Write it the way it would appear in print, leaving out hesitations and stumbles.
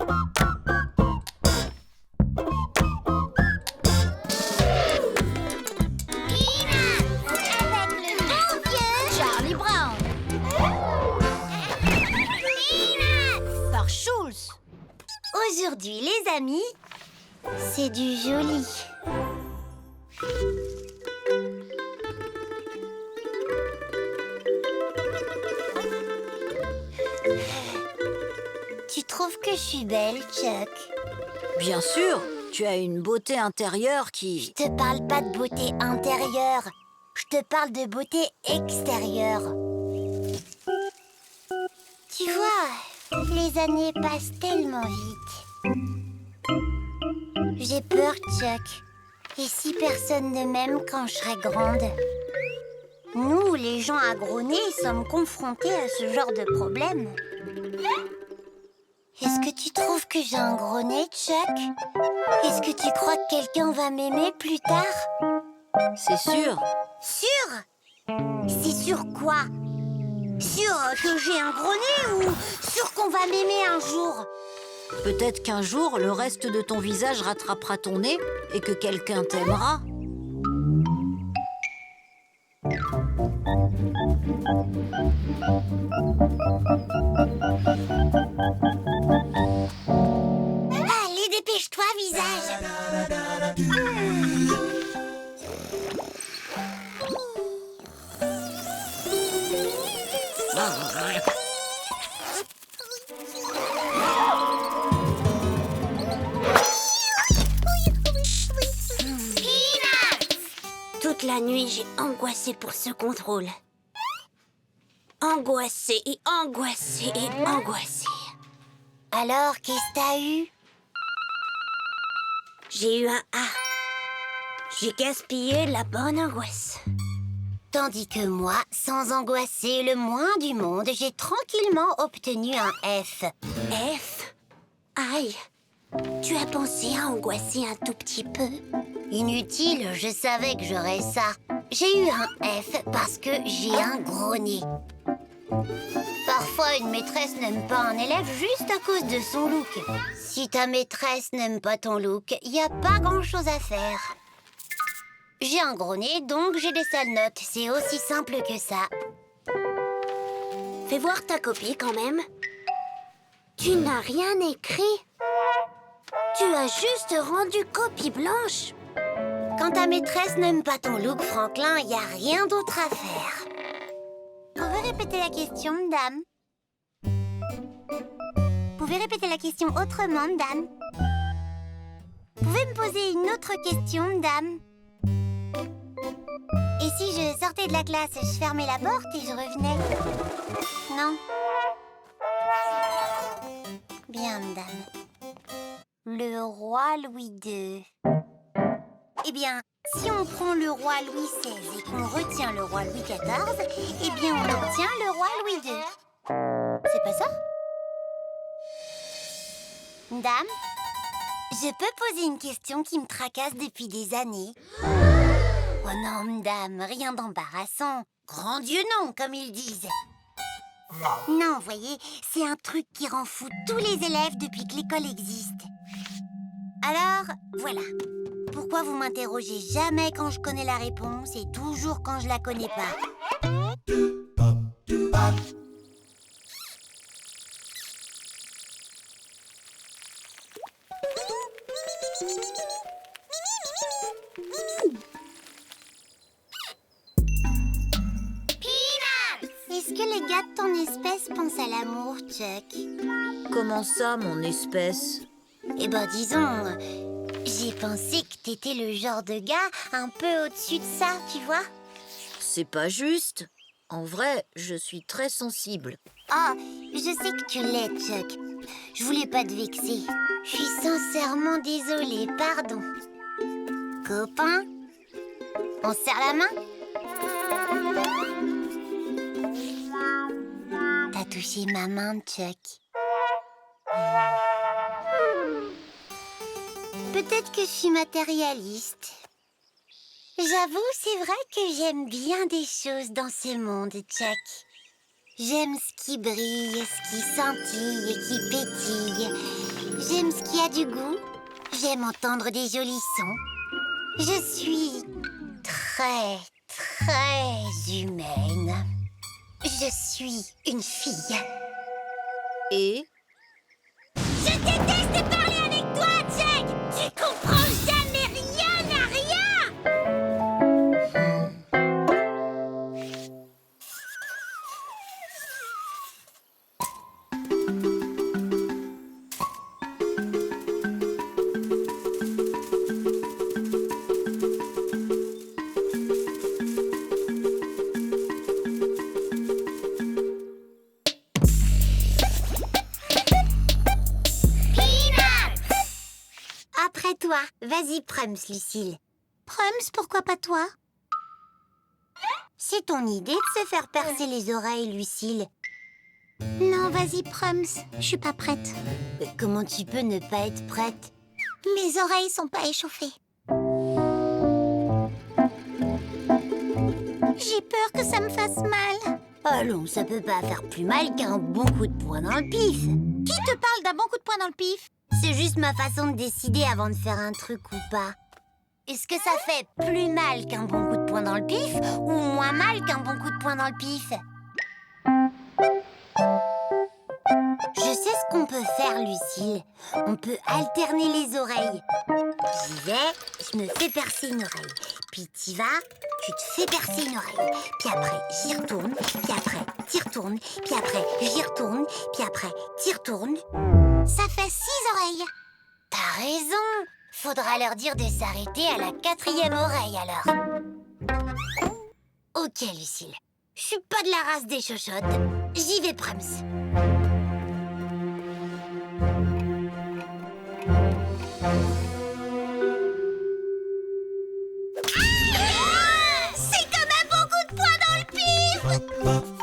Avec le bon vieux Charlie Brown. Par Schulz. Aujourd'hui, les amis, c'est du joli. Tu trouves que je suis belle, Chuck? Bien sûr, tu as une beauté intérieure Je qui... te parle pas de beauté intérieure, je te parle de beauté extérieure. Tu vois, les années passent tellement vite. J'ai peur, Chuck. Et si personne ne m'aime quand je serai grande? Nous, les gens à gros nez, sommes confrontés à ce genre de problème. Est-ce que tu trouves que j'ai un gros nez, Chuck? Est-ce que tu crois que quelqu'un va m'aimer plus tard? C'est sûr. Sûr? C'est sûr quoi? Sûr que j'ai un gros nez ou sûr qu'on va m'aimer un jour? Peut-être qu'un jour, le reste de ton visage rattrapera ton nez et que quelqu'un t'aimera. Allez, dépêche-toi, visage. Toute la nuit, j'ai angoissé pour ce contrôle. Angoissé et angoissé et angoissé. Alors, qu'est-ce que t'as eu? J'ai eu un A. J'ai gaspillé la bonne angoisse. Tandis que moi, sans angoisser le moins du monde, j'ai tranquillement obtenu un F. F? Aïe! Tu as pensé à angoisser un tout petit peu? Inutile, je savais que j'aurais ça. J'ai eu un F parce que j'ai un gros nez. Parfois, une maîtresse n'aime pas un élève juste à cause de son look. Si ta maîtresse n'aime pas ton look, il n'y a pas grand-chose à faire. J'ai un gros nez, donc j'ai des sales notes. C'est aussi simple que ça. Fais voir ta copie quand même. Tu n'as rien écrit. Tu as juste rendu copie blanche. Quand ta maîtresse n'aime pas ton look, Franklin, il n'y a rien d'autre à faire. Pouvez répéter la question, madame? Pouvez répéter la question autrement, madame? Pouvez me poser une autre question, madame? Et si je sortais de la classe, je fermais la porte et je revenais? Non. Bien, madame. Le roi Louis II. Eh bien, si on prend le roi Louis XVI et qu'on retient le roi Louis XIV, eh bien, on obtient le roi Louis II. C'est pas ça? Dame, je peux poser une question qui me tracasse depuis des années? Oh non, madame, rien d'embarrassant. Grand Dieu non, comme ils disent. Non, voyez, c'est un truc qui rend fou tous les élèves depuis que l'école existe. Alors, voilà. Pourquoi vous m'interrogez jamais quand je connais la réponse et toujours quand je la connais pas? Est-ce que les gars de ton espèce pensent à l'amour, Chuck? Comment ça, mon espèce? Eh ben, disons, j'ai pensé que t'étais le genre de gars un peu au-dessus de ça, tu vois? C'est pas juste. En vrai, je suis très sensible. Ah, je sais que tu l'es, Chuck. Je voulais pas te vexer. Je suis sincèrement désolée, pardon. Copain, on se serre la main? T'as touché ma main, Chuck. Peut-être que je suis matérialiste. J'avoue, c'est vrai que j'aime bien des choses dans ce monde, Chuck. J'aime ce qui brille, ce qui scintille et qui pétille. J'aime ce qui a du goût. J'aime entendre des jolis sons. Je suis très, très humaine. Je suis une fille. Et Je déteste parler avec toi, Jack. Tu comprends jamais rien à rien. Après toi, vas-y, Prums, Lucille. Prums, pourquoi pas toi? C'est ton idée de se faire percer les oreilles, Lucille. Non, vas-y, Prums, je suis pas prête. Comment tu peux ne pas être prête? Mes oreilles sont pas échauffées. J'ai peur que ça me fasse mal. Allons, ça peut pas faire plus mal qu'un bon coup de poing dans le pif. Qui te parle d'un bon coup de poing dans le pif? C'est juste ma façon de décider avant de faire un truc ou pas. Est-ce que ça fait plus mal qu'un bon coup de poing dans le pif ou moins mal qu'un bon coup de poing dans le pif? Je sais ce qu'on peut faire, Lucille. On peut alterner les oreilles. J'y vais, je me fais percer une oreille. Puis t'y vas, tu te fais percer une oreille. Puis après, j'y retourne. Puis après, t'y retournes. Puis après, j'y retourne. Puis après, t'y retournes. Ça fait 6 oreilles. T'as raison. Faudra leur dire de s'arrêter à la 4e oreille, alors. Ok, Lucille. Je suis pas de la race des chochottes. J'y vais, Prums. C'est comme un bon coup de poing dans le pif.